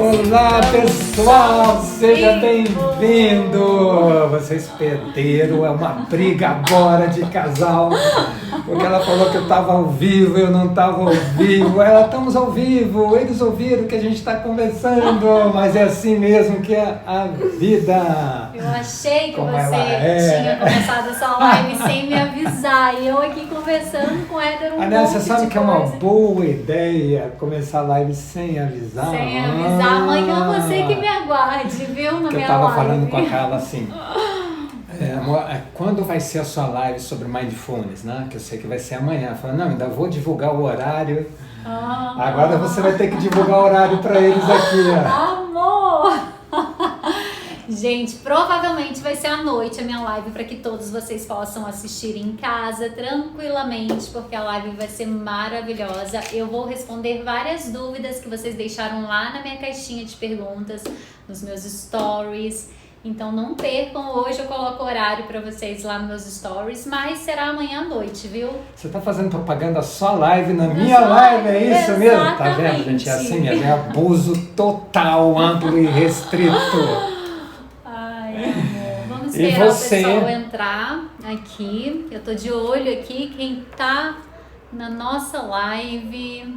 Olá pessoal, seja bem-vindo! Vocês perderam, é uma briga agora de casal, porque ela falou que eu estava ao vivo, eu não estava ao vivo, estamos ao vivo, eles ouviram que a gente está conversando, mas é assim mesmo que é a vida. Eu achei que você tinha começado essa live sem me avisar, e eu aqui conversando com o Éder Aliás, você sabe que é uma boa ideia começar a live sem avisar? Sem avisar. Amanhã você que me aguarde, viu? Na minha live. Eu tava falando com a Carla assim. Amor, quando vai ser a sua live sobre Mindfulness, né? Que eu sei que vai ser amanhã. Fala, não, ainda vou divulgar o horário. Agora você vai ter que divulgar o horário para eles aqui, ó. Amor! Gente, provavelmente vai ser à noite a minha live para que todos vocês possam assistir em casa tranquilamente, porque a live vai ser maravilhosa. Eu vou responder várias dúvidas que vocês deixaram lá na minha caixinha de perguntas, nos meus stories. Então não percam, hoje eu coloco horário para vocês lá nos meus stories, mas será amanhã à noite, viu? Você tá fazendo propaganda só live na minha live, é isso exatamente. Mesmo? Tá vendo, gente? É assim mesmo, é abuso total, amplo e restrito. Vamos esperar o pessoal entrar aqui. Eu tô de olho aqui quem tá na nossa live.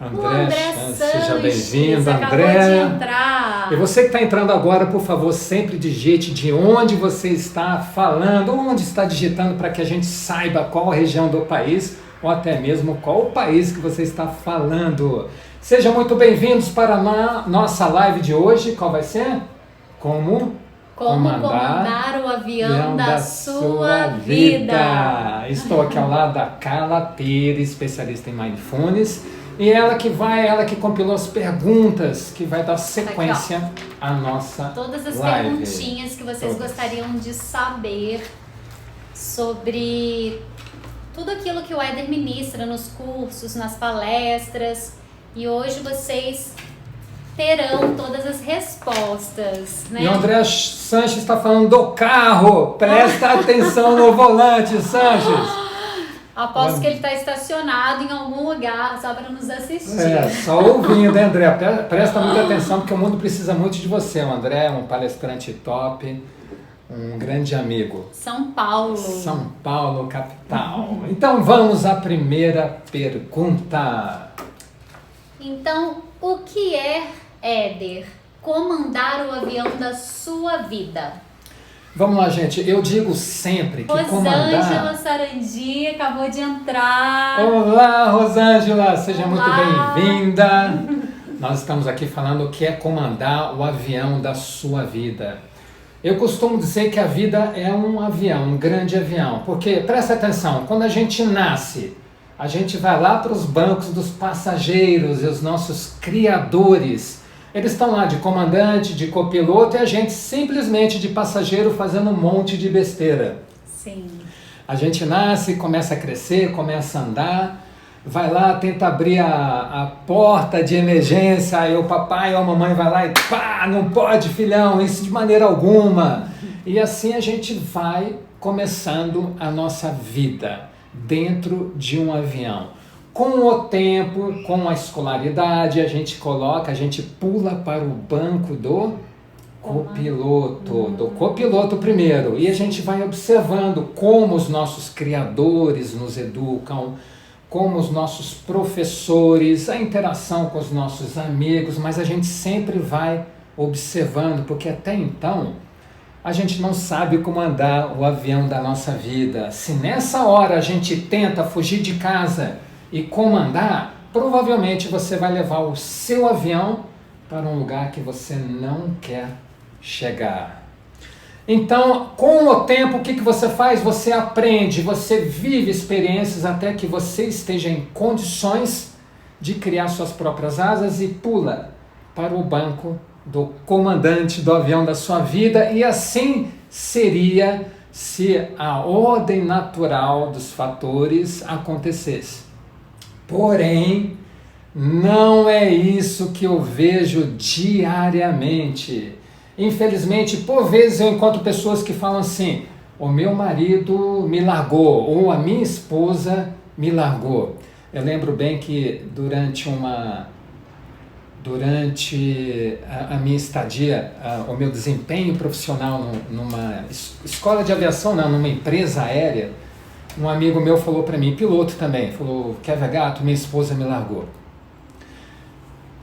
André Sanches, seja bem-vindo, André. E você que está entrando agora, por favor, sempre digite de onde você está falando, onde está digitando, para que a gente saiba qual região do país ou até mesmo qual o país que você está falando. Sejam muito bem-vindos para a nossa live de hoje. Qual vai ser? Como comandar o avião da sua vida. Estou aqui ao lado da Carla Pires, especialista em Mindfulness, e ela que compilou as perguntas que vai dar sequência aqui, à nossa todas as live. Perguntinhas que vocês gostariam de saber sobre tudo aquilo que o Éder ministra nos cursos, nas palestras, e hoje vocês terão todas as respostas, né? E o André Sanches está falando do carro. Presta atenção no volante, Sanches. Aposto que ele está estacionado em algum lugar só para nos assistir. Só ouvindo, hein, André? Presta muita atenção, porque o mundo precisa muito de você. O André é um palestrante top, um grande amigo. São Paulo, capital. Então vamos à primeira pergunta. Então, o que é, Éder, comandar o avião da sua vida? Vamos lá, gente. Eu digo sempre que comandar... Rosângela Sarandi acabou de entrar. Olá, Rosângela. Seja muito bem-vinda. Nós estamos aqui falando o que é comandar o avião da sua vida. Eu costumo dizer que a vida é um avião, um grande avião. Porque, presta atenção, quando a gente nasce, a gente vai lá para os bancos dos passageiros e os nossos criadores. Eles estão lá de comandante, de copiloto e a gente simplesmente de passageiro fazendo um monte de besteira. Sim. A gente nasce, começa a crescer, começa a andar, vai lá, tenta abrir a porta de emergência, aí o papai ou a mamãe vai lá e pá, não pode, filhão, isso de maneira alguma. E assim a gente vai começando a nossa vida dentro de um avião. Com o tempo, com a escolaridade, a gente pula para o banco do copiloto primeiro, e a gente vai observando como os nossos criadores nos educam, como os nossos professores, a interação com os nossos amigos, mas a gente sempre vai observando, porque até então a gente não sabe como andar o avião da nossa vida. Se nessa hora a gente tenta fugir de casa e comandar, provavelmente você vai levar o seu avião para um lugar que você não quer chegar. Então, com o tempo, o que você faz? Você aprende, você vive experiências até que você esteja em condições de criar suas próprias asas e pula para o banco do comandante do avião da sua vida, e assim seria se a ordem natural dos fatores acontecesse. Porém, não é isso que eu vejo diariamente. Infelizmente, por vezes eu encontro pessoas que falam assim: o meu marido me largou, ou a minha esposa me largou. Eu lembro bem que durante durante a minha estadia, o meu desempenho profissional numa escola de aviação, não, numa empresa aérea, um amigo meu falou para mim, piloto também, falou: Kevin Gato, minha esposa me largou.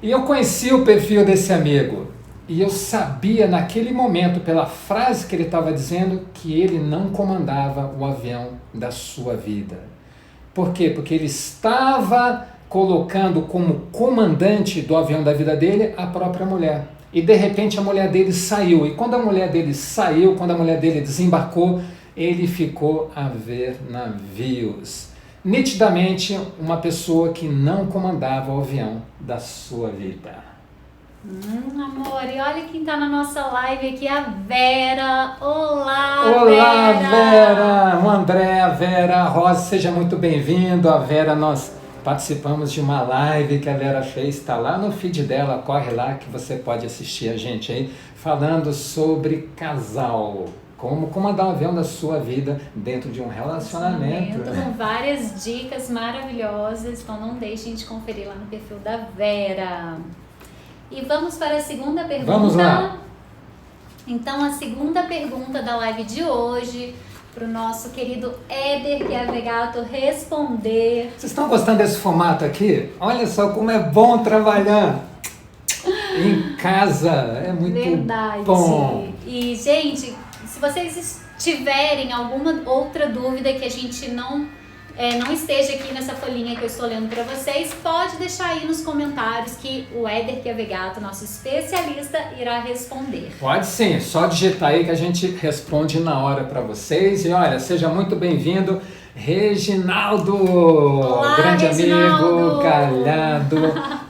E eu conheci o perfil desse amigo, e eu sabia naquele momento, pela frase que ele estava dizendo, que ele não comandava o avião da sua vida. Por quê? Porque ele estava colocando como comandante do avião da vida dele a própria mulher. E de repente a mulher dele saiu. E quando a mulher dele saiu, quando a mulher dele desembarcou, ele ficou a ver navios. Nitidamente uma pessoa que não comandava o avião da sua vida. Amor, e olha quem tá na nossa live aqui, a Vera. Olá, Vera! O André, a Vera, a Rosa, seja muito bem-vindo. A Vera, nós participamos de uma live que a Vera fez, está lá no feed dela, corre lá que você pode assistir a gente aí, falando sobre casal. Como comandar o avião da sua vida dentro de um relacionamento. Com várias dicas maravilhosas, então não deixem de conferir lá no perfil da Vera. E vamos para a segunda pergunta. Vamos lá. Então, a segunda pergunta da live de hoje, para o nosso querido Éder Chiavegato responder. Vocês estão gostando desse formato aqui? Olha só como é bom trabalhar em casa. É muito Verdade. bom. E, gente, se vocês tiverem alguma outra dúvida que a gente não esteja aqui nessa folhinha que eu estou lendo para vocês, pode deixar aí nos comentários que o Éder Chiavegato, nosso especialista, irá responder. Pode sim, só digitar aí que a gente responde na hora para vocês. E olha, seja muito bem-vindo, Reginaldo! Olá, grande Reginaldo. Amigo, Galhardo,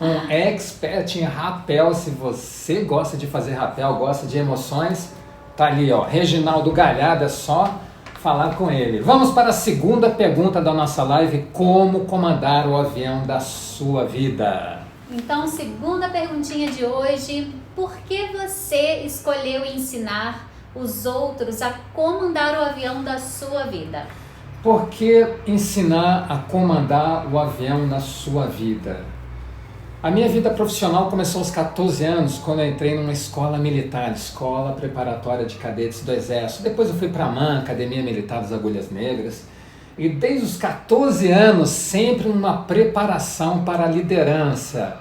um expert em rapel. Se você gosta de fazer rapel, gosta de emoções, tá ali, ó, Reginaldo Galhardo, é só falar com ele. Vamos para a segunda pergunta da nossa live: como comandar o avião da sua vida? Então, segunda perguntinha de hoje: por que você escolheu ensinar os outros a comandar o avião da sua vida? Por que ensinar a comandar o avião da sua vida? A minha vida profissional começou aos 14 anos, quando eu entrei numa escola militar, escola preparatória de cadetes do Exército. Depois eu fui para a AMAN, Academia Militar das Agulhas Negras. E desde os 14 anos, sempre uma preparação para a liderança.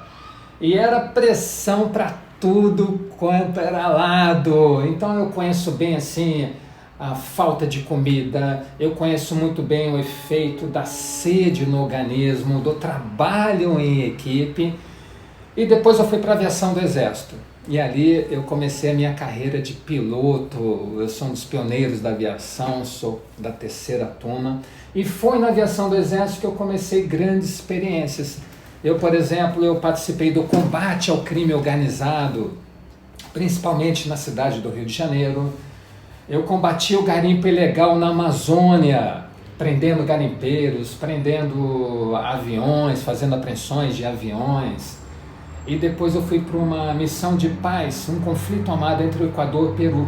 E era pressão para tudo quanto era lado. Então eu conheço bem assim a falta de comida, eu conheço muito bem o efeito da sede no organismo, do trabalho em equipe. E depois eu fui para a aviação do Exército. E ali eu comecei a minha carreira de piloto. Eu sou um dos pioneiros da aviação, sou da 3ª turma. E foi na aviação do Exército que eu comecei grandes experiências. Eu, por exemplo, eu participei do combate ao crime organizado, principalmente na cidade do Rio de Janeiro. Eu combati o garimpo ilegal na Amazônia, prendendo garimpeiros, prendendo aviões, fazendo apreensões de aviões. E depois eu fui para uma missão de paz, um conflito armado entre o Equador e o Peru,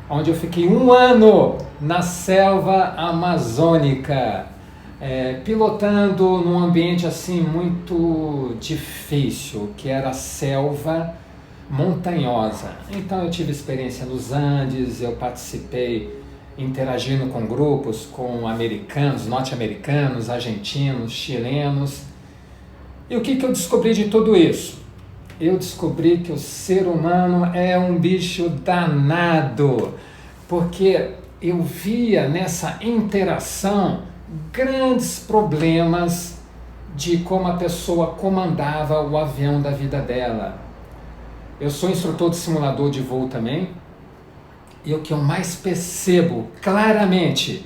onde eu fiquei 1 ano na selva amazônica, pilotando num ambiente assim muito difícil, que era a selva montanhosa. Então eu tive experiência nos Andes, eu participei interagindo com grupos, com americanos, norte-americanos, argentinos, chilenos. E o que eu descobri de tudo isso? Eu descobri que o ser humano é um bicho danado, porque eu via nessa interação grandes problemas de como a pessoa comandava o avião da vida dela. Eu sou instrutor de simulador de voo também, e o que eu mais percebo claramente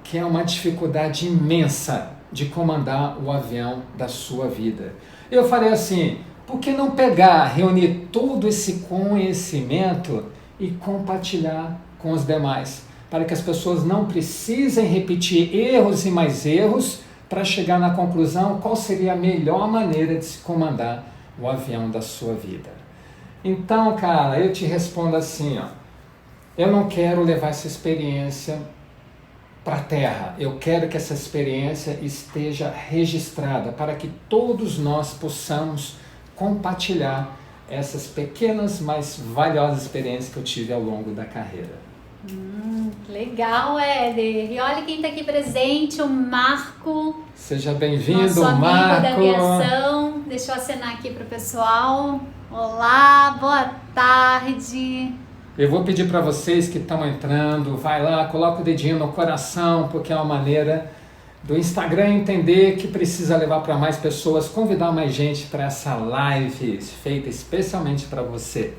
que é uma dificuldade imensa de comandar o avião da sua vida. Eu falei assim, por que não pegar, reunir todo esse conhecimento e compartilhar com os demais, para que as pessoas não precisem repetir erros e mais erros para chegar na conclusão qual seria a melhor maneira de se comandar o avião da sua vida. Então, cara, eu te respondo assim, ó, eu não quero levar essa experiência para a Terra. Eu quero que essa experiência esteja registrada para que todos nós possamos compartilhar essas pequenas, mas valiosas experiências que eu tive ao longo da carreira. Legal, Éder. E olha quem está aqui presente, o Marco. Seja bem-vindo, nosso amigo Marco. da aviação. Deixa eu acenar aqui para o pessoal. Olá, boa tarde. Eu vou pedir para vocês que estão entrando, vai lá, coloca o dedinho no coração, porque é uma maneira do Instagram entender que precisa levar para mais pessoas, convidar mais gente para essa live feita especialmente para você.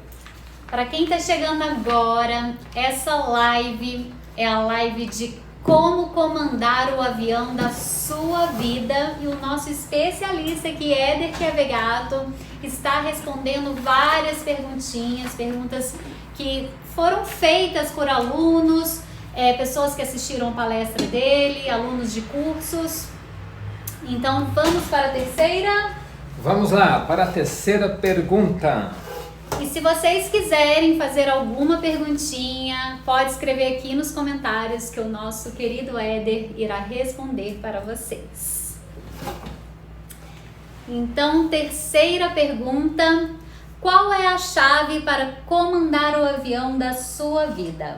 Para quem está chegando agora, essa live é a live de como comandar o avião da sua vida, e o nosso especialista aqui, Éder Chiavegato, está respondendo várias perguntas que foram feitas por alunos, pessoas que assistiram a palestra dele, alunos de cursos. Então vamos para a terceira? Vamos lá, para a terceira pergunta. E se vocês quiserem fazer alguma perguntinha, pode escrever aqui nos comentários que o nosso querido Éder irá responder para vocês. Então, terceira pergunta: qual é a chave para comandar o avião da sua vida?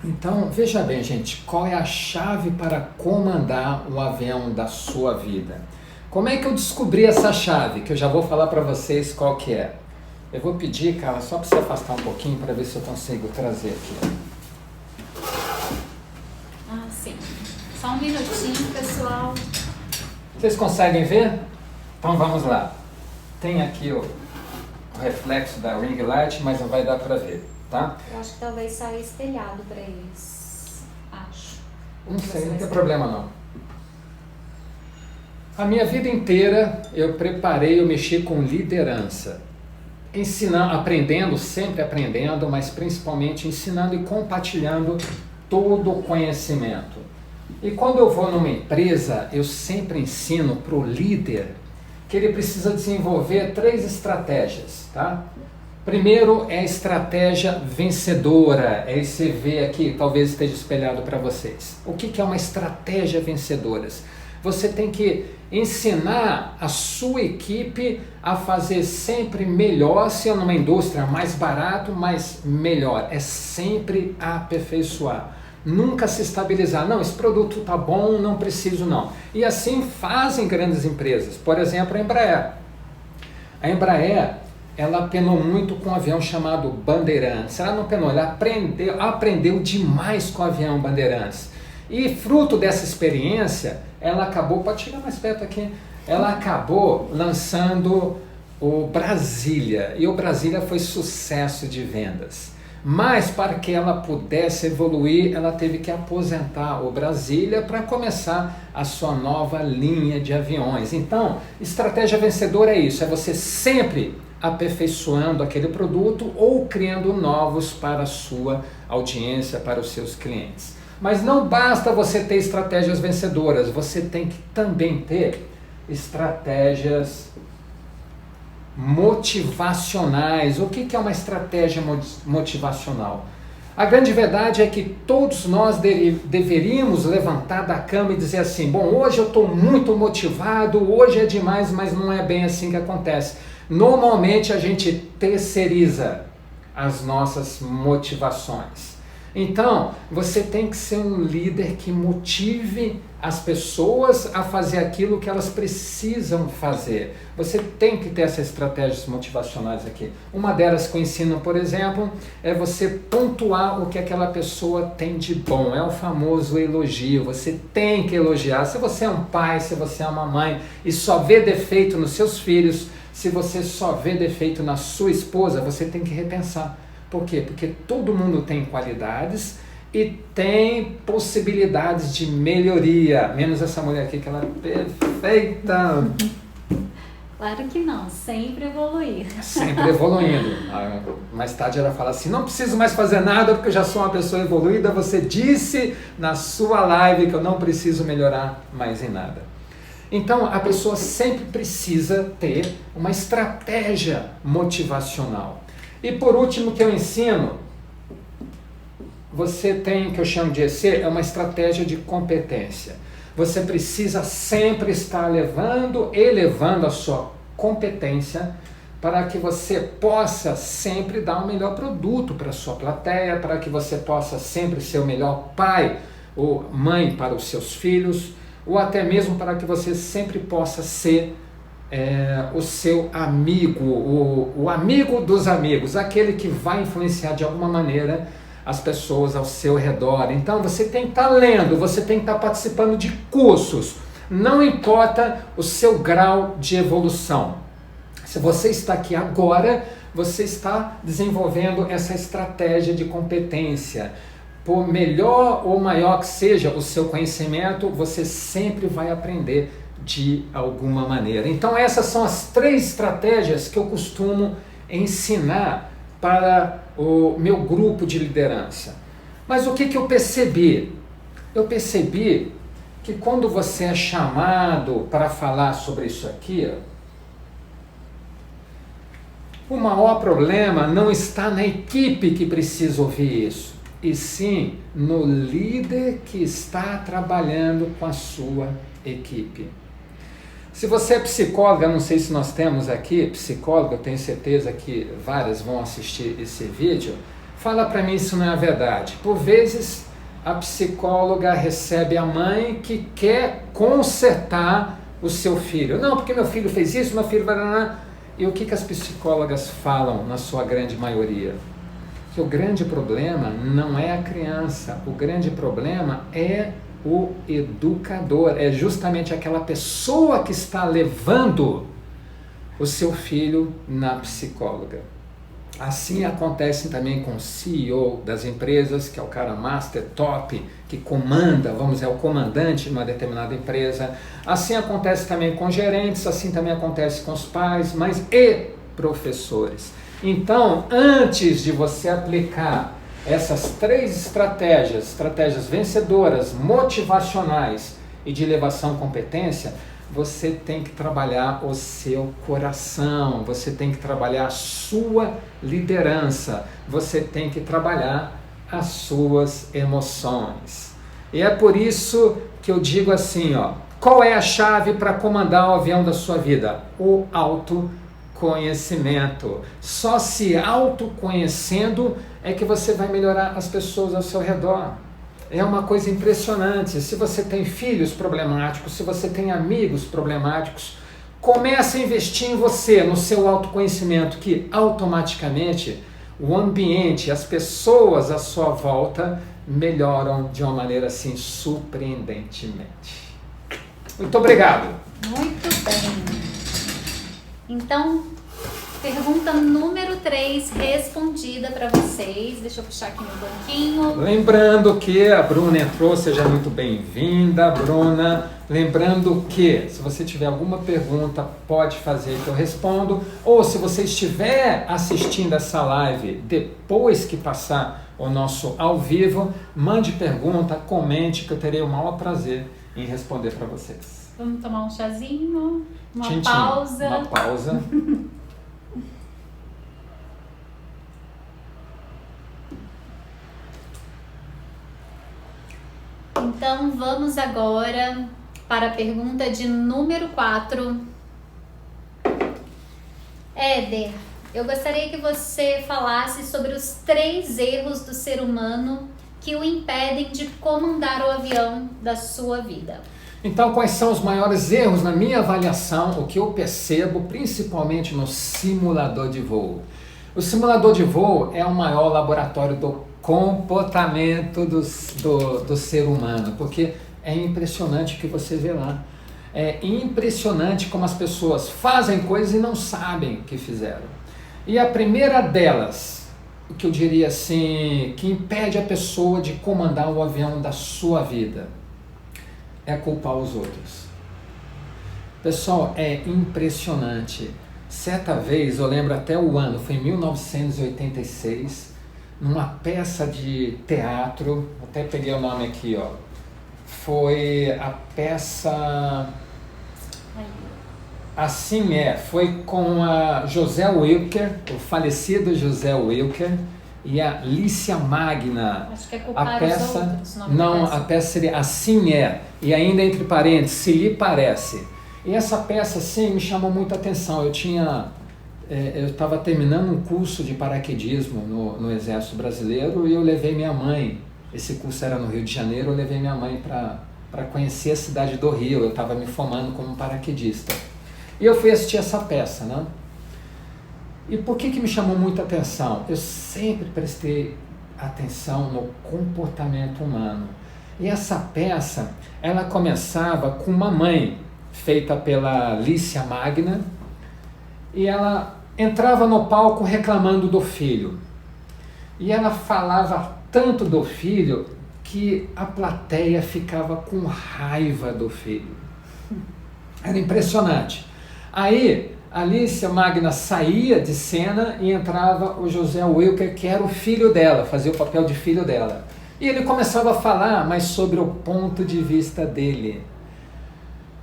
Então, veja bem, gente, qual é a chave para comandar o avião da sua vida? Como é que eu descobri essa chave? Que eu já vou falar para vocês qual que é. Eu vou pedir, cara, só para você afastar um pouquinho para ver se eu consigo trazer aqui. Ah, sim. Só um minutinho, pessoal. Vocês conseguem ver? Então vamos lá. Tem aqui o reflexo da ring light, mas não vai dar para ver, tá? Eu acho que talvez saia espelhado para eles. Acho. Não sei, não tem problema não. A minha vida inteira eu mexi com liderança. Ensinando, sempre aprendendo, mas principalmente ensinando e compartilhando todo o conhecimento. E quando eu vou numa empresa, eu sempre ensino para o líder que ele precisa desenvolver 3 estratégias, tá? Primeiro é a estratégia vencedora, é esse V aqui, talvez esteja espelhado para vocês. O que é uma estratégia vencedora? Você tem que ensinar a sua equipe a fazer sempre melhor, se é numa indústria mais barato, mas melhor. É sempre aperfeiçoar. Nunca se estabilizar. Não, esse produto tá bom, não preciso não. E assim fazem grandes empresas. Por exemplo, a Embraer. A Embraer, ela penou muito com um avião chamado Bandeirantes. Ela não penou, ela aprendeu demais com o avião Bandeirantes. E fruto dessa experiência, ela acabou, pode chegar mais perto aqui, ela acabou lançando o Brasília. E o Brasília foi sucesso de vendas. Mas para que ela pudesse evoluir, ela teve que aposentar o Brasília para começar a sua nova linha de aviões. Então, estratégia vencedora é isso, é você sempre aperfeiçoando aquele produto ou criando novos para a sua audiência, para os seus clientes. Mas não basta você ter estratégias vencedoras, você tem que também ter estratégias motivacionais. O que é uma estratégia motivacional? A grande verdade é que todos nós deveríamos levantar da cama e dizer assim: bom, hoje eu estou muito motivado, hoje é demais, mas não é bem assim que acontece. Normalmente a gente terceiriza as nossas motivações. Então, você tem que ser um líder que motive as pessoas a fazer aquilo que elas precisam fazer. Você tem que ter essas estratégias motivacionais aqui. Uma delas que eu ensino, por exemplo, é você pontuar o que aquela pessoa tem de bom. É o famoso elogio. Você tem que elogiar. Se você é um pai, se você é uma mãe e só vê defeito nos seus filhos, se você só vê defeito na sua esposa, você tem que repensar. Por quê? Porque todo mundo tem qualidades e tem possibilidades de melhoria. Menos essa mulher aqui, que ela é perfeita. Claro que não, sempre evoluir. Sempre evoluindo. Mais tarde ela fala assim: não preciso mais fazer nada porque eu já sou uma pessoa evoluída. Você disse na sua live que eu não preciso melhorar mais em nada. Então a pessoa sempre precisa ter uma estratégia motivacional. E por último que eu ensino, você tem, que eu chamo de EC, é uma estratégia de competência. Você precisa sempre estar elevando a sua competência para que você possa sempre dar o melhor produto para a sua plateia, para que você possa sempre ser o melhor pai ou mãe para os seus filhos, ou até mesmo para que você sempre possa ser o seu amigo, o amigo dos amigos, aquele que vai influenciar de alguma maneira as pessoas ao seu redor. Então você tem que estar lendo, você tem que estar participando de cursos, não importa o seu grau de evolução. Se você está aqui agora, você está desenvolvendo essa estratégia de competência. Por melhor ou maior que seja o seu conhecimento, você sempre vai aprender de alguma maneira. Então essas são as 3 estratégias que eu costumo ensinar para o meu grupo de liderança. Mas o que eu percebi? Eu percebi que quando você é chamado para falar sobre isso aqui, o maior problema não está na equipe que precisa ouvir isso, e sim no líder que está trabalhando com a sua equipe. Se você é psicóloga, não sei se nós temos aqui psicóloga, eu tenho certeza que várias vão assistir esse vídeo, fala para mim se não é verdade. Por vezes a psicóloga recebe a mãe que quer consertar o seu filho. Não, porque meu filho fez isso, meu filho... E o que as psicólogas falam na sua grande maioria? Que o grande problema não é a criança, o grande problema é o educador, é justamente aquela pessoa que está levando o seu filho na psicóloga. Assim acontece também com o CEO das empresas, que é o cara master top, que comanda, vamos dizer, é o comandante numa determinada empresa. Assim acontece também com gerentes, assim também acontece com os pais, mas e professores. Então, antes de você aplicar essas 3 estratégias vencedoras, motivacionais e de elevação competência, você tem que trabalhar o seu coração, você tem que trabalhar a sua liderança, você tem que trabalhar as suas emoções. E é por isso que eu digo assim, qual é a chave para comandar o avião da sua vida? O autoconhecimento. Só se autoconhecendo é que você vai melhorar as pessoas ao seu redor. É uma coisa impressionante. Se você tem filhos problemáticos, se você tem amigos problemáticos, comece a investir em você, no seu autoconhecimento, que automaticamente o ambiente, as pessoas à sua volta melhoram de uma maneira assim surpreendentemente. Muito obrigado. Muito bem. Então, pergunta número 3 respondida para vocês. Deixa eu puxar aqui no banquinho. Lembrando que a Bruna entrou, seja muito bem-vinda, Bruna. Lembrando que, se você tiver alguma pergunta, pode fazer que eu respondo. Ou se você estiver assistindo essa live depois que passar o nosso ao vivo, mande pergunta, comente, que eu terei o maior prazer em responder para vocês. Vamos tomar um chazinho, Tchim, pausa. Uma pausa. Então vamos agora para a pergunta de número 4. Éder, eu gostaria que você falasse sobre os 3 erros do ser humano que o impedem de comandar o avião da sua vida. Então, quais são os maiores erros na minha avaliação, o que eu percebo, principalmente no simulador de voo? O simulador de voo é o maior laboratório do comportamento do ser humano, porque é impressionante o que você vê lá. É impressionante como as pessoas fazem coisas e não sabem o que fizeram. E a primeira delas, o que eu diria assim, que impede a pessoa de comandar o avião da sua vida, é culpar os outros. Pessoal, é impressionante. Certa vez, eu lembro até o ano, foi em 1986, numa peça de teatro, até peguei o nome aqui, foi a peça... Assim foi com a José Wilker, o falecido José Wilker, e a Lícia Magna. Acho que é culpar a peça, os outros. Não, a peça seria Assim É, e ainda entre parênteses, se lhe parece. E essa peça, sim, me chamou muita atenção. Eu estava terminando um curso de paraquedismo no Exército Brasileiro e eu levei minha mãe. Esse curso era no Rio de Janeiro, eu levei minha mãe para conhecer a cidade do Rio. Eu estava me formando como paraquedista. E eu fui assistir essa peça, né? E por que me chamou muita atenção? Eu sempre prestei atenção no comportamento humano. E essa peça, ela começava com uma mãe, feita pela Lícia Magna, e ela entrava no palco reclamando do filho. E ela falava tanto do filho que a plateia ficava com raiva do filho. Era impressionante. Aí, a Lícia Magna saía de cena e entrava o José Wilker, que era o filho dela, fazia o papel de filho dela. E ele começava a falar, mas sobre o ponto de vista dele.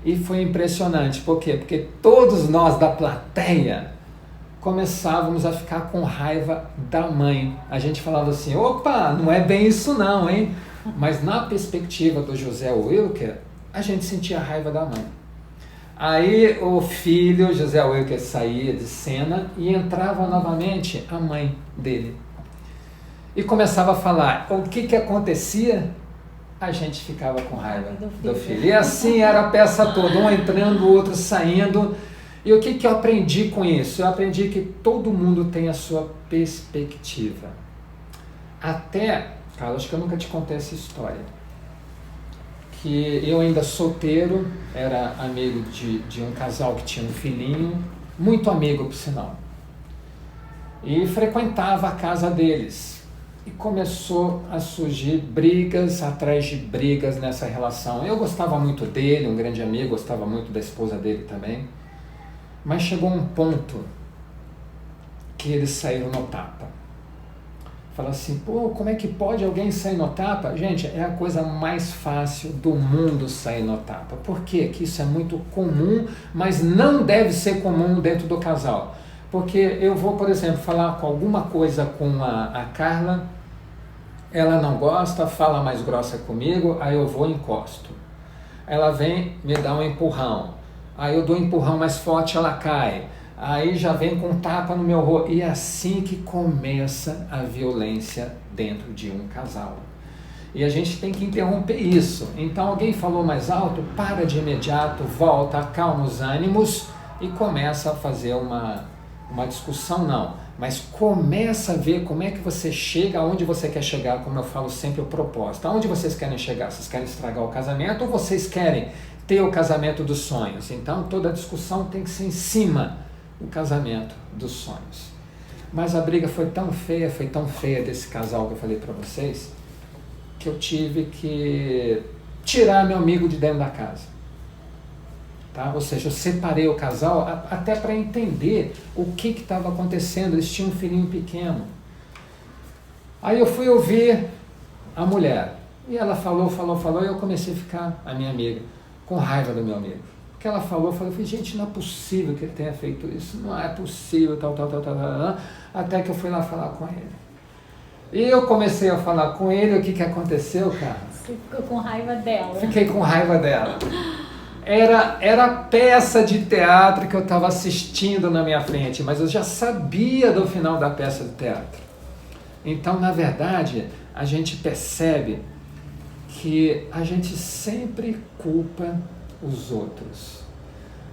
E foi impressionante. Por quê? Porque todos nós da plateia começávamos a ficar com raiva da mãe. A gente falava assim, opa, não é bem isso não, hein? Mas na perspectiva do José Wilker, a gente sentia a raiva da mãe. Aí o filho, José Wilker, saía de cena e entrava novamente a mãe dele. E começava a falar. O que acontecia? A gente ficava com raiva do filho. E assim era a peça toda, um entrando, o outro saindo. E o que eu aprendi com isso? Eu aprendi que todo mundo tem a sua perspectiva. Até, Carlos, acho que eu nunca te contei essa história. Que eu ainda solteiro, era amigo de um casal que tinha um filhinho, muito amigo por sinal. E frequentava a casa deles. E começou a surgir brigas atrás de brigas nessa relação. Eu gostava muito dele, um grande amigo, gostava muito da esposa dele também. Mas chegou um ponto que eles saíram no tapa. Fala assim, pô, como é que pode alguém sair no tapa? Gente, é a coisa mais fácil do mundo sair no tapa. Por quê? Que isso é muito comum, mas não deve ser comum dentro do casal. Porque eu vou, por exemplo, falar com alguma coisa com a Carla, ela não gosta, fala mais grossa comigo, aí eu vou e encosto. Ela vem, me dá um empurrão. Aí eu dou um empurrão mais forte, ela cai. Aí já vem com um tapa no meu rosto. E é assim que começa a violência dentro de um casal. E a gente tem que interromper isso. Então alguém falou mais alto, para de imediato, volta, acalma os ânimos e começa a fazer uma discussão, não. Mas começa a ver como é que você chega aonde você quer chegar, como eu falo sempre, o propósito. Aonde vocês querem chegar? Vocês querem estragar o casamento ou vocês querem ter o casamento dos sonhos? Então toda a discussão tem que ser em cima do casamento dos sonhos. Mas a briga foi tão feia desse casal que eu falei para vocês, que eu tive que tirar meu amigo de dentro da casa. Tá? Ou seja, eu separei o casal até para entender o que estava acontecendo. Eles tinham um filhinho pequeno. Aí eu fui ouvir a mulher. E ela falou, e eu comecei a ficar, a minha amiga, com raiva do meu amigo. Porque ela falou, eu falei, gente, não é possível que ele tenha feito isso. Não é possível, tal. Até que eu fui lá falar com ele. E eu comecei a falar com ele, o que aconteceu, cara? Você ficou com raiva dela. Fiquei com raiva dela. Era peça de teatro que eu estava assistindo na minha frente, mas eu já sabia do final da peça de teatro. Então, na verdade, a gente percebe que a gente sempre culpa os outros.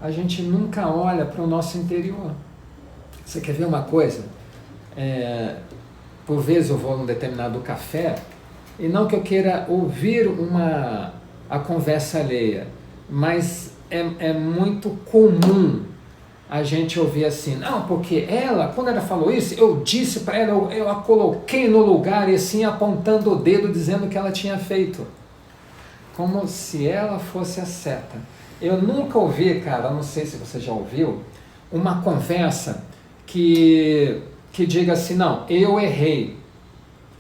A gente nunca olha para o nosso interior. Você quer ver uma coisa? Por vezes eu vou num determinado café, e não que eu queira ouvir a conversa alheia, mas é muito comum a gente ouvir assim, não, porque ela, quando ela falou isso, eu disse para ela, eu a coloquei no lugar, e assim apontando o dedo, dizendo que ela tinha feito. Como se ela fosse a certa. Eu nunca ouvi, cara, não sei se você já ouviu, uma conversa que diga assim, não, eu errei.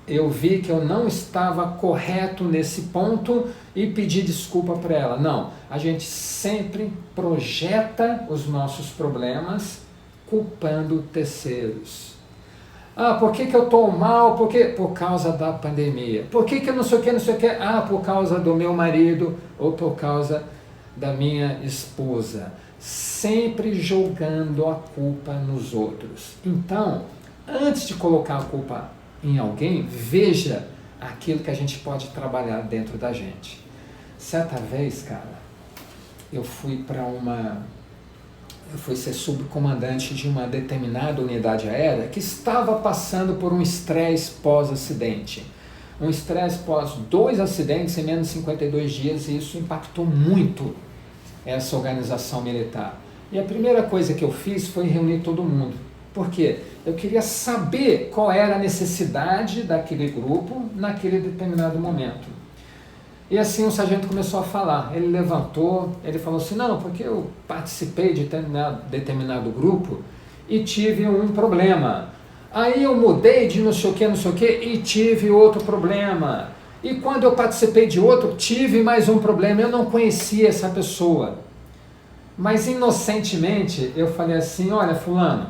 Eu vi que eu não estava correto nesse ponto e pedi desculpa para ela. Não, a gente sempre projeta os nossos problemas culpando terceiros. Ah, por que eu estou mal? Por causa da pandemia. Por que eu não sei o que? Ah, por causa do meu marido ou por causa da minha esposa, sempre jogando a culpa nos outros. Então, antes de colocar a culpa em alguém, veja aquilo que a gente pode trabalhar dentro da gente. Certa vez, cara, eu fui ser subcomandante de uma determinada unidade aérea que estava passando por um estresse pós-acidente. Um estresse pós 2 acidentes em menos de 52 dias, e isso impactou muito essa organização militar. E a primeira coisa que eu fiz foi reunir todo mundo. Por quê? Eu queria saber qual era a necessidade daquele grupo naquele determinado momento. E assim o sargento começou a falar. Ele levantou, ele falou assim, não, porque eu participei de determinado grupo e tive um problema. Aí eu mudei de não sei o que e tive outro problema. E quando eu participei de outro, tive mais um problema. Eu não conhecia essa pessoa. Mas inocentemente eu falei assim, olha fulano,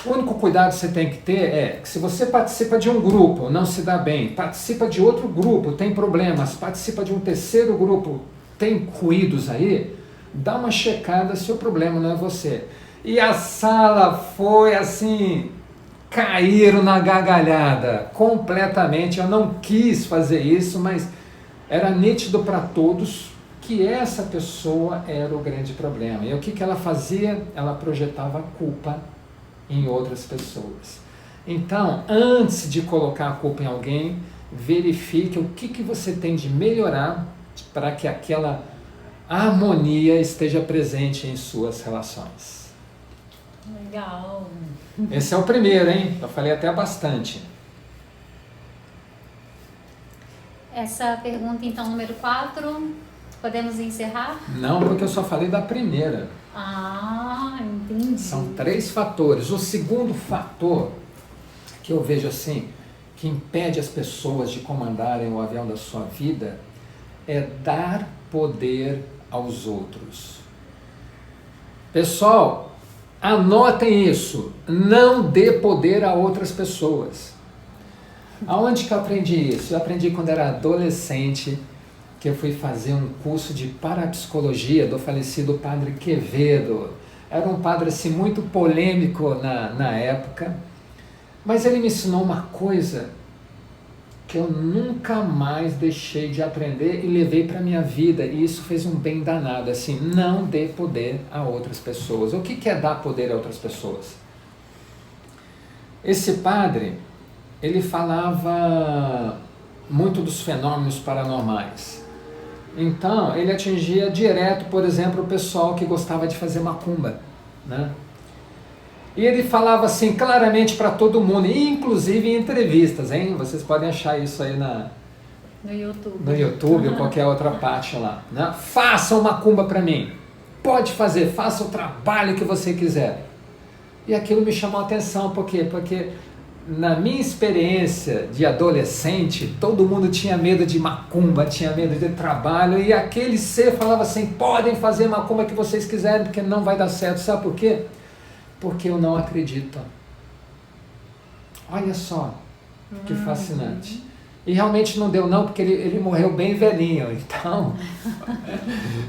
o único cuidado que você tem que ter é que se você participa de um grupo, não se dá bem, participa de outro grupo, tem problemas, participa de um terceiro grupo, tem ruídos aí, dá uma checada se o problema não é você. E a sala foi assim, caíram na gargalhada, completamente. Eu não quis fazer isso, mas era nítido para todos que essa pessoa era o grande problema. E o que ela fazia? Ela projetava a culpa em outras pessoas. Então, antes de colocar a culpa em alguém, verifique o que você tem de melhorar para que aquela harmonia esteja presente em suas relações. Legal. Esse é o primeiro, hein? Eu falei até bastante. Essa pergunta, então, número 4, podemos encerrar? Não, porque eu só falei da primeira. Ah, entendi. São 3 fatores. O segundo fator que eu vejo assim, que impede as pessoas de comandarem o avião da sua vida, é dar poder aos outros. Pessoal, anotem isso. Não dê poder a outras pessoas. Aonde que eu aprendi isso? Eu aprendi quando era adolescente, que eu fui fazer um curso de parapsicologia do falecido padre Quevedo. Era um padre assim, muito polêmico na época, mas ele me ensinou uma coisa que eu nunca mais deixei de aprender e levei para a minha vida, e isso fez um bem danado, assim, não dê poder a outras pessoas. O que é dar poder a outras pessoas? Esse padre, ele falava muito dos fenômenos paranormais. Então, ele atingia direto, por exemplo, o pessoal que gostava de fazer macumba, né? E ele falava assim claramente para todo mundo, inclusive em entrevistas, hein? Vocês podem achar isso aí no YouTube ou qualquer outra parte lá, né? Faça uma macumba para mim. Pode fazer, faça o trabalho que você quiser. E aquilo me chamou a atenção, por quê? Porque na minha experiência de adolescente, todo mundo tinha medo de macumba, tinha medo de trabalho, e aquele ser falava assim, podem fazer macumba que vocês quiserem, porque não vai dar certo. Sabe por quê? Porque eu não acredito. Olha só, que fascinante. E realmente não deu não, porque ele morreu bem velhinho, então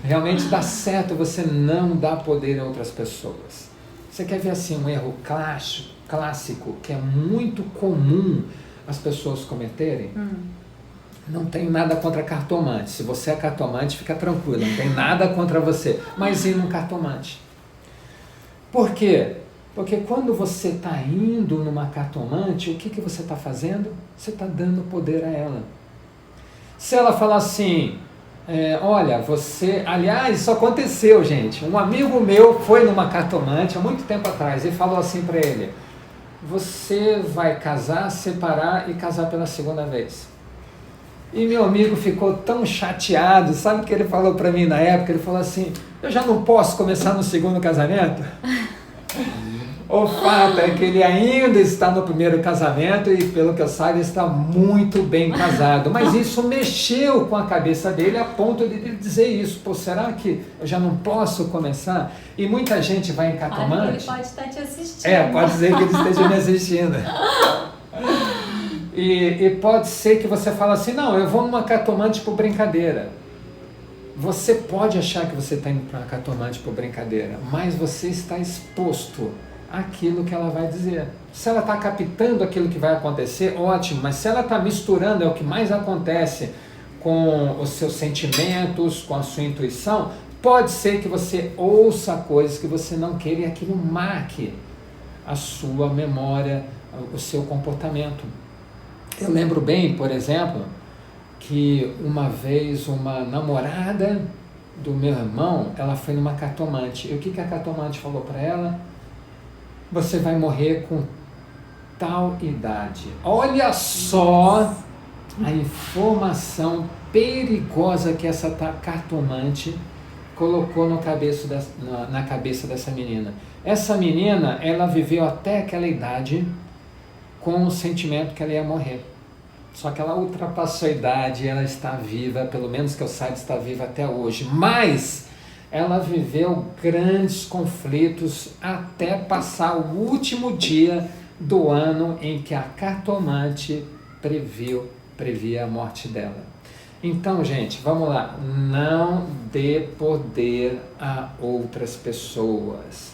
realmente dá certo você não dar poder a outras pessoas. Você quer ver assim um erro clássico, que é muito comum as pessoas cometerem? Não tenho nada contra cartomante. Se você é cartomante, fica tranquilo, não tem nada contra você. Mas ir num cartomante. Por quê? Porque quando você está indo numa cartomante, o que você está fazendo? Você está dando poder a ela. Se ela falar assim, olha, você... Aliás, isso aconteceu, gente. Um amigo meu foi numa cartomante há muito tempo atrás e falou assim para ele, você vai casar, separar e casar pela segunda vez. E meu amigo ficou tão chateado, sabe o que ele falou para mim na época? Ele falou assim, eu já não posso começar no segundo casamento? O fato é que ele ainda está no primeiro casamento e, pelo que eu saiba, está muito bem casado. Mas isso mexeu com a cabeça dele a ponto de ele dizer isso. Pô, será que eu já não posso começar? E muita gente vai em cartomante. Ele pode estar te assistindo. Pode dizer que ele esteja me assistindo. E pode ser que você fale assim, não, eu vou numa cartomante por brincadeira. Você pode achar que você está indo para a cartomante por brincadeira, mas você está exposto àquilo que ela vai dizer. Se ela está captando aquilo que vai acontecer, ótimo, mas se ela está misturando, é o que mais acontece com os seus sentimentos, com a sua intuição, pode ser que você ouça coisas que você não queira e aquilo marque a sua memória, o seu comportamento. Eu lembro bem, por exemplo, que uma vez uma namorada do meu irmão, ela foi numa cartomante. E o que a cartomante falou para ela? Você vai morrer com tal idade. Olha só a informação perigosa que essa cartomante colocou na cabeça dessa menina. Essa menina, ela viveu até aquela idade com o sentimento que ela ia morrer. Só que ela ultrapassou a idade, ela está viva, pelo menos que eu saiba, está viva até hoje. Mas ela viveu grandes conflitos até passar o último dia do ano em que a cartomante previa a morte dela. Então, gente, vamos lá. Não dê poder a outras pessoas.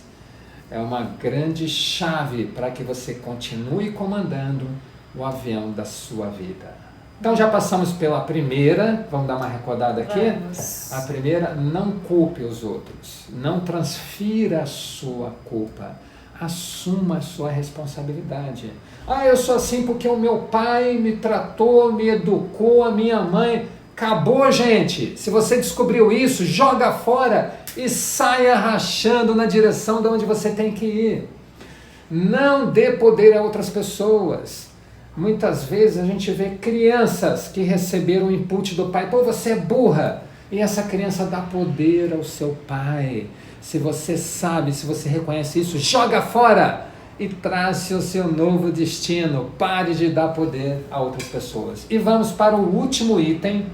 É uma grande chave para que você continue comandando o avião da sua vida. Então já passamos pela primeira, vamos dar uma recordada aqui? Vamos. A primeira, não culpe os outros, não transfira a sua culpa, assuma a sua responsabilidade. Ah, eu sou assim porque o meu pai me tratou, me educou, a minha mãe... Acabou, gente! Se você descobriu isso, joga fora e saia rachando na direção de onde você tem que ir. Não dê poder a outras pessoas. Muitas vezes a gente vê crianças que receberam o input do pai. Pô, você é burra. E essa criança dá poder ao seu pai. Se você sabe, se você reconhece isso, joga fora e trace o seu novo destino. Pare de dar poder a outras pessoas. E vamos para o último item,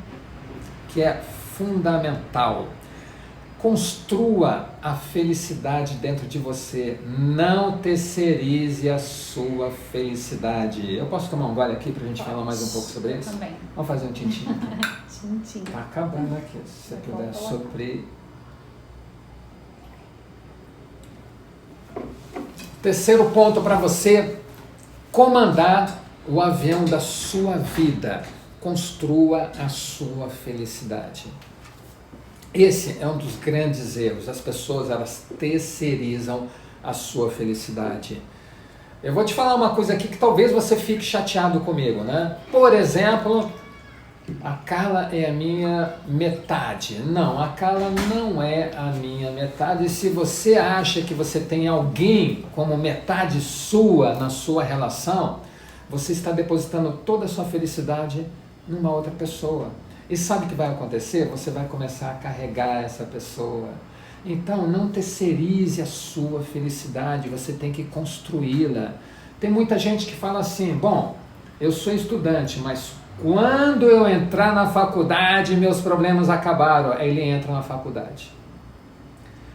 que é fundamental. Construa a felicidade dentro de você. Não terceirize a sua felicidade. Eu posso tomar um gole aqui para a gente falar mais um pouco sobre isso? Também. Vamos fazer um tintim aqui. Tintim. Tá acabando aqui. Se você puder soprar. Terceiro ponto para você comandar o avião da sua vida. Construa a sua felicidade. Esse é um dos grandes erros. As pessoas, elas terceirizam a sua felicidade. Eu vou te falar uma coisa aqui que talvez você fique chateado comigo, né? Por exemplo, a Carla é a minha metade. Não, a Carla não é a minha metade. E se você acha que você tem alguém como metade sua na sua relação, você está depositando toda a sua felicidade numa outra pessoa. E sabe o que vai acontecer? Você vai começar a carregar essa pessoa. Então, não terceirize a sua felicidade, você tem que construí-la. Tem muita gente que fala assim, bom, eu sou estudante, mas quando eu entrar na faculdade, meus problemas acabaram. Aí ele entra na faculdade.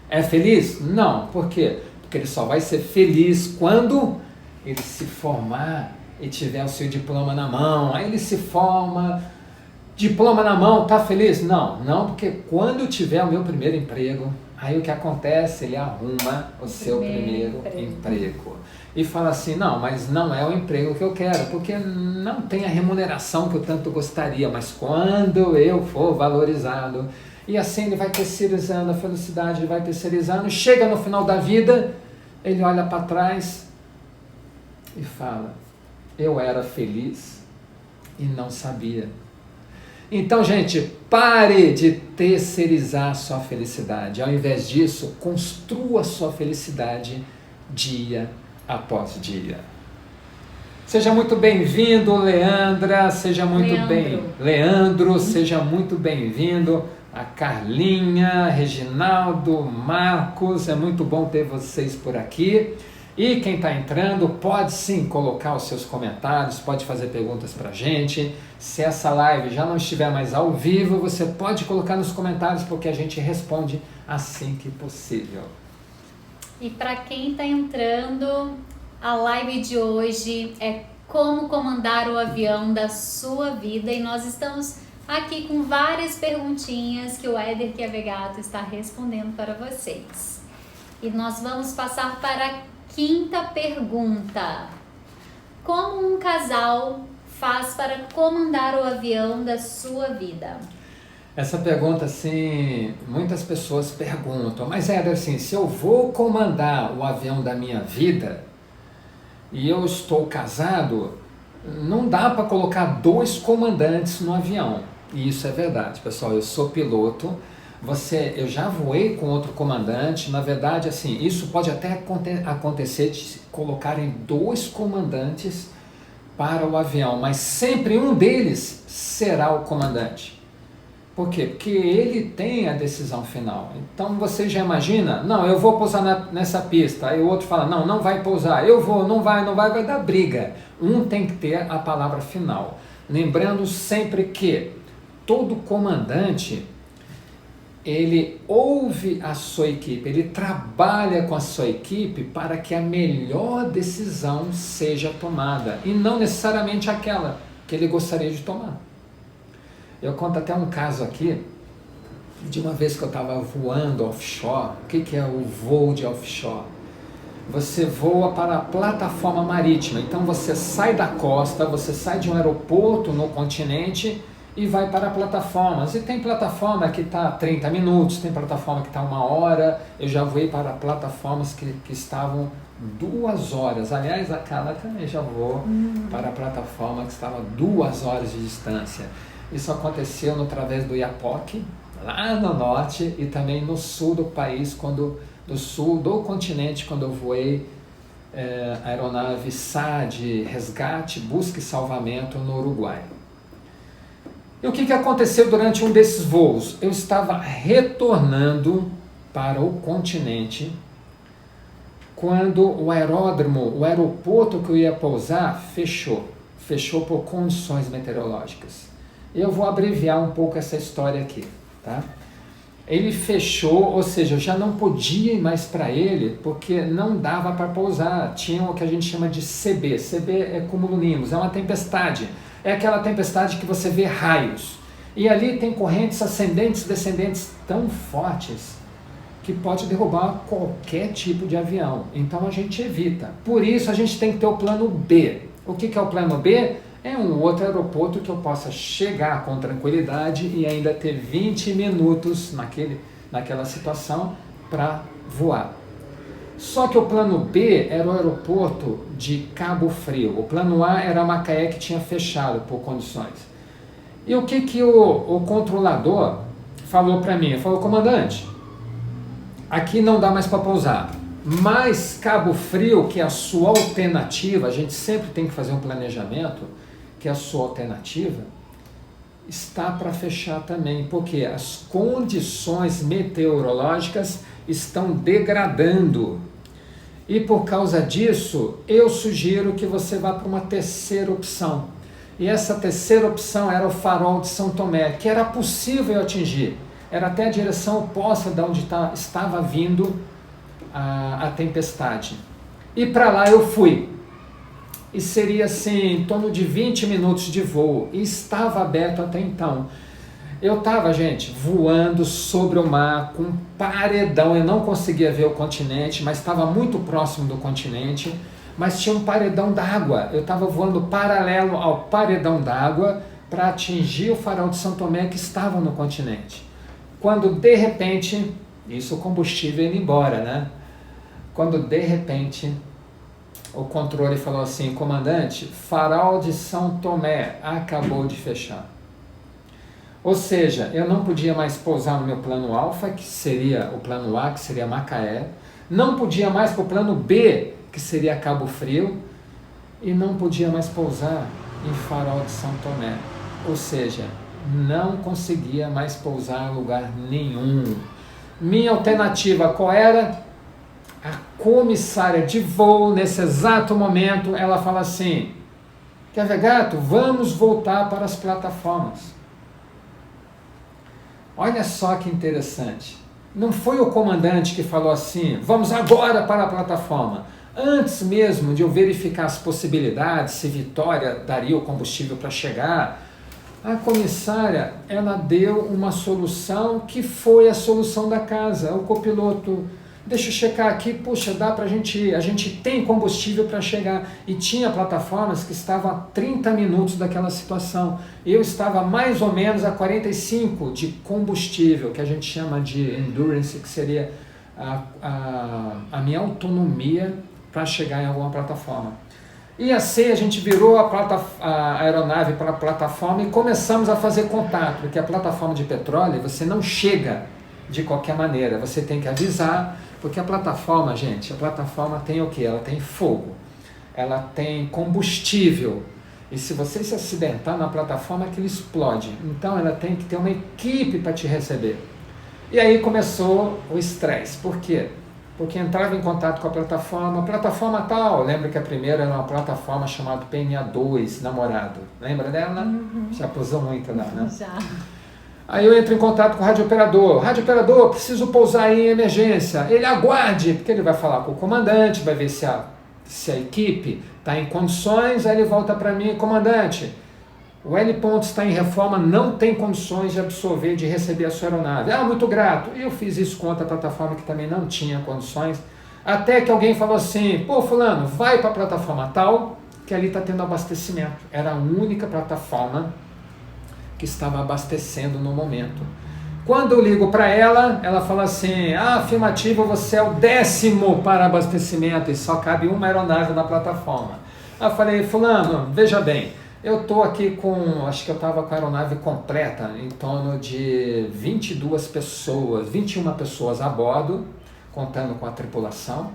É feliz? Não. Por quê? Porque ele só vai ser feliz quando ele se formar e tiver o seu diploma na mão. Aí ele se forma, diploma na mão, tá feliz? Não, porque quando tiver o meu primeiro emprego, aí o que acontece? Ele arruma o seu primeiro emprego. E fala assim, não, mas não é o emprego que eu quero, porque não tem a remuneração que eu tanto gostaria, mas quando eu for valorizado, e assim ele vai terceirizando a felicidade, ele vai terceirizando, chega no final da vida, ele olha para trás e fala, eu era feliz e não sabia. Então, gente, pare de terceirizar a sua felicidade. Ao invés disso, construa a sua felicidade dia após dia. Seja muito bem-vindo, Leandra. Seja muito Leandro, seja muito bem-vindo. A Carlinha, Reginaldo, Marcos, é muito bom ter vocês por aqui. E quem está entrando pode sim colocar os seus comentários, pode fazer perguntas para a gente. Se essa live já não estiver mais ao vivo, você pode colocar nos comentários porque a gente responde assim que possível. E para quem está entrando, a live de hoje é como comandar o avião da sua vida e nós estamos aqui com várias perguntinhas que o Éder Chiavegato está respondendo para vocês. E nós vamos passar para a quinta pergunta. Como um casal faz para comandar o avião da sua vida? Essa pergunta, assim, muitas pessoas perguntam, mas Éder, assim, se eu vou comandar o avião da minha vida e eu estou casado, não dá para colocar 2 comandantes no avião. E isso é verdade, pessoal, eu sou piloto, eu já voei com outro comandante, na verdade, assim, isso pode até acontecer de colocarem 2 comandantes para o avião, mas sempre um deles será o comandante. Por quê? Porque ele tem a decisão final. Então você já imagina, não, eu vou pousar nessa pista, aí o outro fala, não, não vai pousar, eu vou, não vai, vai dar briga. Um tem que ter a palavra final. Lembrando sempre que todo comandante, ele ouve a sua equipe, ele trabalha com a sua equipe para que a melhor decisão seja tomada e não necessariamente aquela que ele gostaria de tomar. Eu conto até um caso aqui, de uma vez que eu estava voando offshore. O que é o voo de offshore? Você voa para a plataforma marítima, então você sai da costa, você sai de um aeroporto no continente e vai para plataformas. E tem plataforma que está 30 minutos, tem plataforma que está 1 hora, eu já voei para plataformas que estavam 2 horas. Aliás, aquela também já voou para a plataforma que estava 2 horas de distância. Isso aconteceu no Través do Iapoque, lá no norte, e também no sul do país, do sul do continente, quando eu voei a aeronave SAD, resgate, busca e salvamento no Uruguai. E o que aconteceu durante um desses voos? Eu estava retornando para o continente quando o aeródromo, o aeroporto que eu ia pousar, fechou por condições meteorológicas. Eu vou abreviar um pouco essa história aqui, tá? Ele fechou, ou seja, eu já não podia ir mais para ele, porque não dava para pousar. Tinha o que a gente chama de CB. CB é cumulonimbus, é uma tempestade. É aquela tempestade que você vê raios. E ali tem correntes ascendentes e descendentes tão fortes que pode derrubar qualquer tipo de avião. Então a gente evita. Por isso a gente tem que ter o plano B. O que é o plano B? É um outro aeroporto que eu possa chegar com tranquilidade e ainda ter 20 minutos naquela situação para voar. Só que o plano B era o aeroporto de Cabo Frio. O plano A era Macaé, que tinha fechado por condições. E o que o controlador falou para mim? Ele falou, comandante, aqui não dá mais para pousar. Mas Cabo Frio, que é a sua alternativa, a gente sempre tem que fazer um planejamento, que é a sua alternativa, está para fechar também, porque as condições meteorológicas estão degradando. E por causa disso, eu sugiro que você vá para uma terceira opção. E essa terceira opção era o farol de São Tomé, que era possível atingir. Era até a direção oposta de onde estava vindo a tempestade. E para lá eu fui. E seria assim, em torno de 20 minutos de voo. E estava aberto até então. Eu estava, gente, voando sobre o mar com um paredão. Eu não conseguia ver o continente, mas estava muito próximo do continente. Mas tinha um paredão d'água. Eu estava voando paralelo ao paredão d'água para atingir o farol de São Tomé que estava no continente. Quando de repente, isso o combustível indo embora, né? Quando de repente o controle falou assim, comandante, farol de São Tomé acabou de fechar. Ou seja, eu não podia mais pousar no meu plano alfa, que seria o plano A, que seria Macaé, não podia mais para o plano B, que seria Cabo Frio, e não podia mais pousar em farol de São Tomé. Ou seja, não conseguia mais pousar em lugar nenhum. Minha alternativa qual era? A comissária de voo, nesse exato momento, ela fala assim, Chiavegato, vamos voltar para as plataformas. Olha só que interessante. Não foi o comandante que falou assim, vamos agora para a plataforma. Antes mesmo de eu verificar as possibilidades, se Vitória daria o combustível para chegar, A comissária, ela deu uma solução que foi a solução da casa. O copiloto, deixa eu checar aqui, puxa, dá pra gente ir, a gente tem combustível para chegar. E tinha plataformas que estavam a 30 minutos daquela situação. Eu estava mais ou menos a 45 de combustível, que a gente chama de endurance, que seria a minha autonomia para chegar em alguma plataforma. E assim a gente virou a aeronave para a plataforma e começamos a fazer contato, porque a plataforma de petróleo você não chega de qualquer maneira, você tem que avisar, porque a plataforma, gente, a plataforma tem o quê? Ela tem fogo, ela tem combustível, e se você se acidentar na plataforma, aquilo explode, então ela tem que ter uma equipe para te receber. E aí começou o estresse, por quê? Porque entrava em contato com a plataforma tal, lembra que a primeira era uma plataforma chamada PNA2, namorado, lembra dela? Uhum. Já pousou muito lá, né? Já. Aí eu entro em contato com o rádio-operador, preciso pousar em emergência, ele aguarde, porque ele vai falar com o comandante, vai ver se a equipe está em condições, aí ele volta para mim, comandante, o L ponto está em reforma, não tem condições de absorver, de receber a sua aeronave. Ah, muito grato. Eu fiz isso com outra plataforma que também não tinha condições, até que alguém falou assim, pô fulano, vai para a plataforma tal, que ali está tendo abastecimento. Era a única plataforma que estava abastecendo no momento. Quando eu ligo para ela, ela fala assim, afirmativo, você é o 10º para abastecimento e só cabe uma aeronave na plataforma. Eu falei, fulano, veja bem, eu estou aqui com, acho que eu estava com a aeronave completa, em torno de 22 pessoas, 21 pessoas a bordo, contando com a tripulação.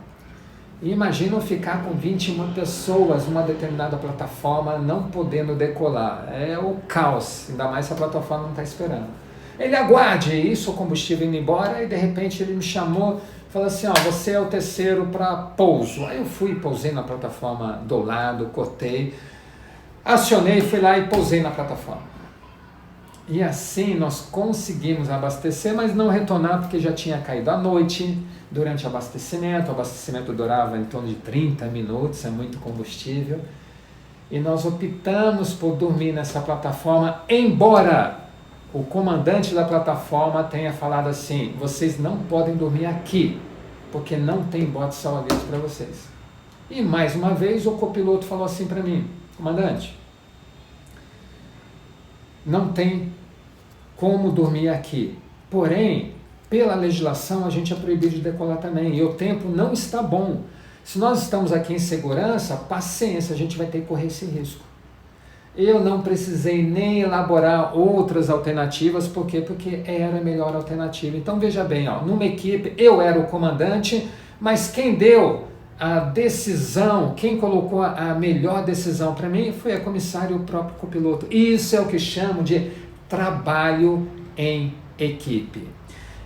E imaginam ficar com 21 pessoas numa determinada plataforma não podendo decolar. É o caos, ainda mais se a plataforma não está esperando. Ele aguarde isso, o combustível indo embora, e de repente ele me chamou, falou assim, ó, você é o 3º para pouso. Aí eu fui, pousei na plataforma do lado, cotei, acionei, fui lá e pousei na plataforma. E assim nós conseguimos abastecer, mas não retornar porque já tinha caído a noite durante o abastecimento durava em torno de 30 minutos, é muito combustível. E nós optamos por dormir nessa plataforma, embora o comandante da plataforma tenha falado assim, vocês não podem dormir aqui, porque não tem bote salva-vidas para vocês. E mais uma vez o copiloto falou assim para mim, comandante, não tem como dormir aqui, porém, pela legislação a gente é proibido de decolar também, e o tempo não está bom. Se nós estamos aqui em segurança, paciência, a gente vai ter que correr esse risco. Eu não precisei nem elaborar outras alternativas, por quê? Porque era a melhor alternativa. Então veja bem, ó, numa equipe eu era o comandante, mas quem deu a decisão, quem colocou a melhor decisão para mim foi a comissária e o próprio copiloto. Isso é o que chamo de trabalho em equipe.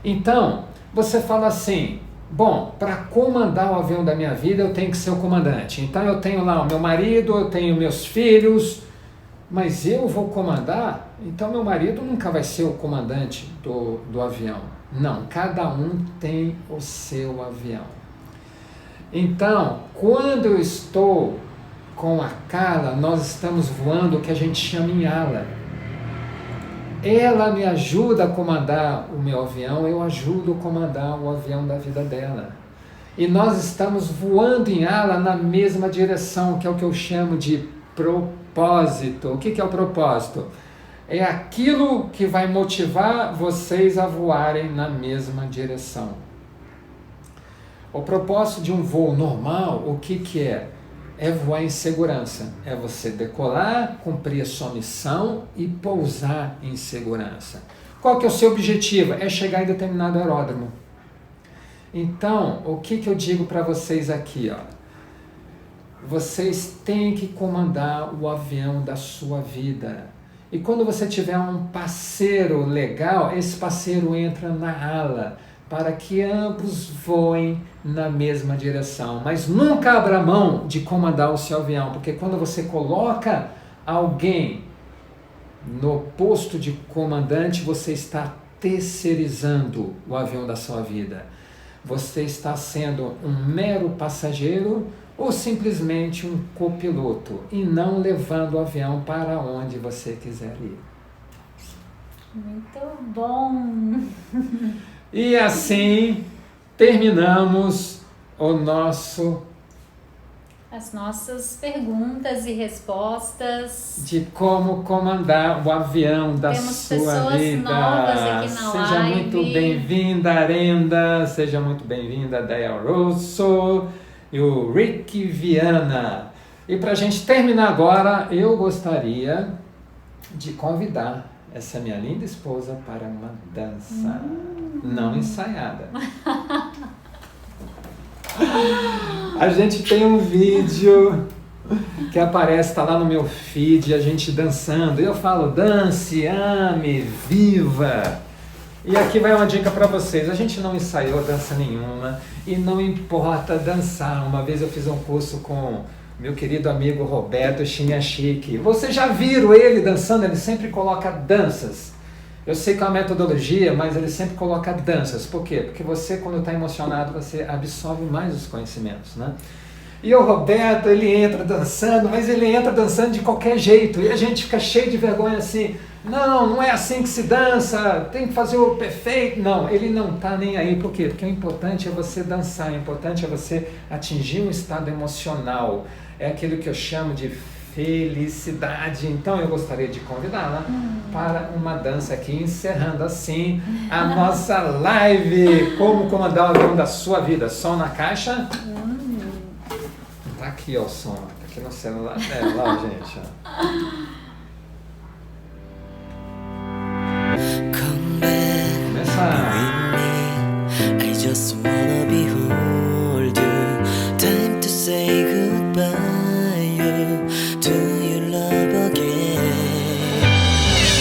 Então, você fala assim, bom, para comandar o avião da minha vida eu tenho que ser o comandante. Então eu tenho lá o meu marido, eu tenho meus filhos, mas eu vou comandar? Então meu marido nunca vai ser o comandante do avião. Não, cada um tem o seu avião. Então, quando eu estou com a Carla, nós estamos voando o que a gente chama em ala. Ela me ajuda a comandar o meu avião, eu ajudo a comandar o avião da vida dela. E nós estamos voando em ala na mesma direção, que é o que eu chamo de propósito. O que é o propósito? É aquilo que vai motivar vocês a voarem na mesma direção. O propósito de um voo normal, o que é? É voar em segurança, é você decolar, cumprir a sua missão e pousar em segurança. Qual que é o seu objetivo? É chegar em determinado aeródromo. Então, o que eu digo para vocês aqui? Ó? Vocês têm que comandar o avião da sua vida. E quando você tiver um parceiro legal, esse parceiro entra na ala, para que ambos voem na mesma direção. Mas nunca abra mão de comandar o seu avião, porque quando você coloca alguém no posto de comandante, você está terceirizando o avião da sua vida. Você está sendo um mero passageiro ou simplesmente um copiloto e não levando o avião para onde você quiser ir. Muito bom. E assim terminamos as nossas perguntas e respostas de como comandar o avião da Temos sua pessoas vida. novas aqui na Seja live. muito bem-vinda, Arenda. Seja muito bem-vinda, Daya Rosso e o Rick Viana. E para a gente terminar agora, eu gostaria de convidar essa minha linda esposa para uma dança não ensaiada. A gente tem um vídeo que aparece, está lá no meu feed, a gente dançando. Eu falo, dance, ame, viva. E aqui vai uma dica para vocês. A gente não ensaiou dança nenhuma e não importa dançar. Uma vez eu fiz um curso com meu querido amigo Roberto Chiniachique. Vocês já viram ele dançando? Ele sempre coloca danças. Eu sei que é uma metodologia, mas ele sempre coloca danças. Por quê? Porque você, quando está emocionado, você absorve mais os conhecimentos, né? E o Roberto, ele entra dançando, mas ele entra dançando de qualquer jeito. E a gente fica cheio de vergonha assim. Não é assim que se dança, tem que fazer o perfeito. Não, ele não está nem aí. Por quê? Porque o importante é você dançar, o importante é você atingir um estado emocional. É aquilo que eu chamo de felicidade. Então eu gostaria de convidá-la para uma dança aqui, encerrando assim a nossa live. Como comandar o avião da sua vida. Som na caixa. Tá aqui, ó, o som. Tá aqui no celular dela, ó, gente. Ó. Começa. I just wanna behold you. Time to say goodbye. Do you love again?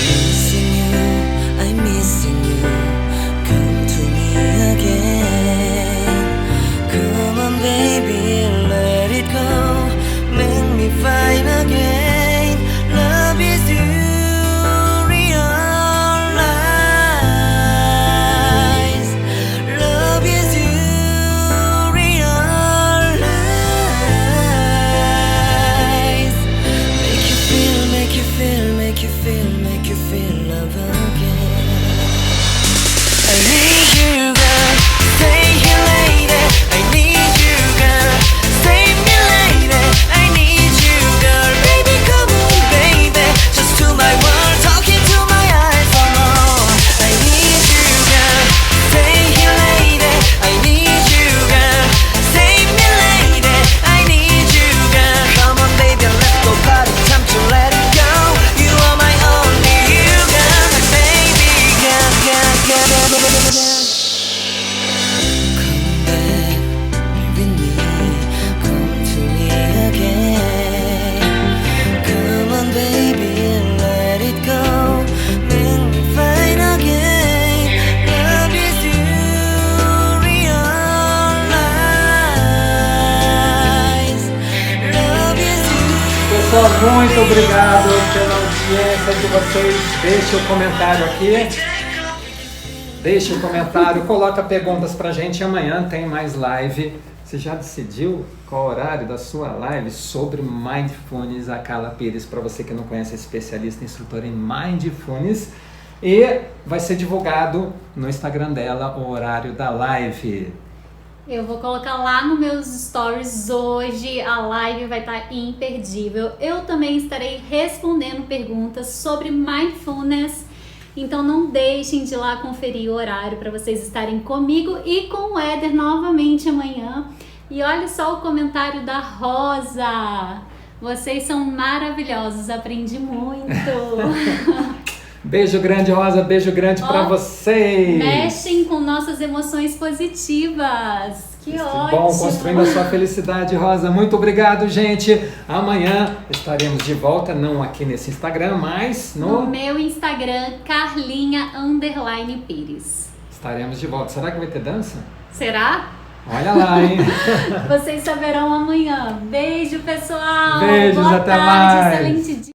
Missing you, I'm missing you. Come to me again. Come on, baby, let it go. Make me fine again. Love is you. Muito obrigado pela audiência de vocês. Deixe o comentário aqui. Deixe o comentário, coloca perguntas pra gente. Amanhã tem mais live. Você já decidiu qual o horário da sua live sobre Mindfulness? A Carla Pires, para você que não conhece, é especialista, instrutora em Mindfulness. E vai ser divulgado no Instagram dela o horário da live. Eu vou colocar lá nos meus stories hoje, a live vai estar imperdível. Eu também estarei respondendo perguntas sobre Mindfulness, então não deixem de ir lá conferir o horário para vocês estarem comigo e com o Éder novamente amanhã. E olha só o comentário da Rosa, vocês são maravilhosos, aprendi muito. Beijo grande, Rosa, beijo grande pra vocês. Mexem com nossas emoções positivas. Que ótimo. Bom, construindo a sua felicidade, Rosa. Muito obrigado, gente. Amanhã estaremos de volta, não aqui nesse Instagram, mas no meu Instagram, Carlinha_Pires. Estaremos de volta. Será que vai ter dança? Será? Olha lá, hein? Vocês saberão amanhã. Beijo, pessoal. Beijos, Boa até tarde, mais. excelente dia.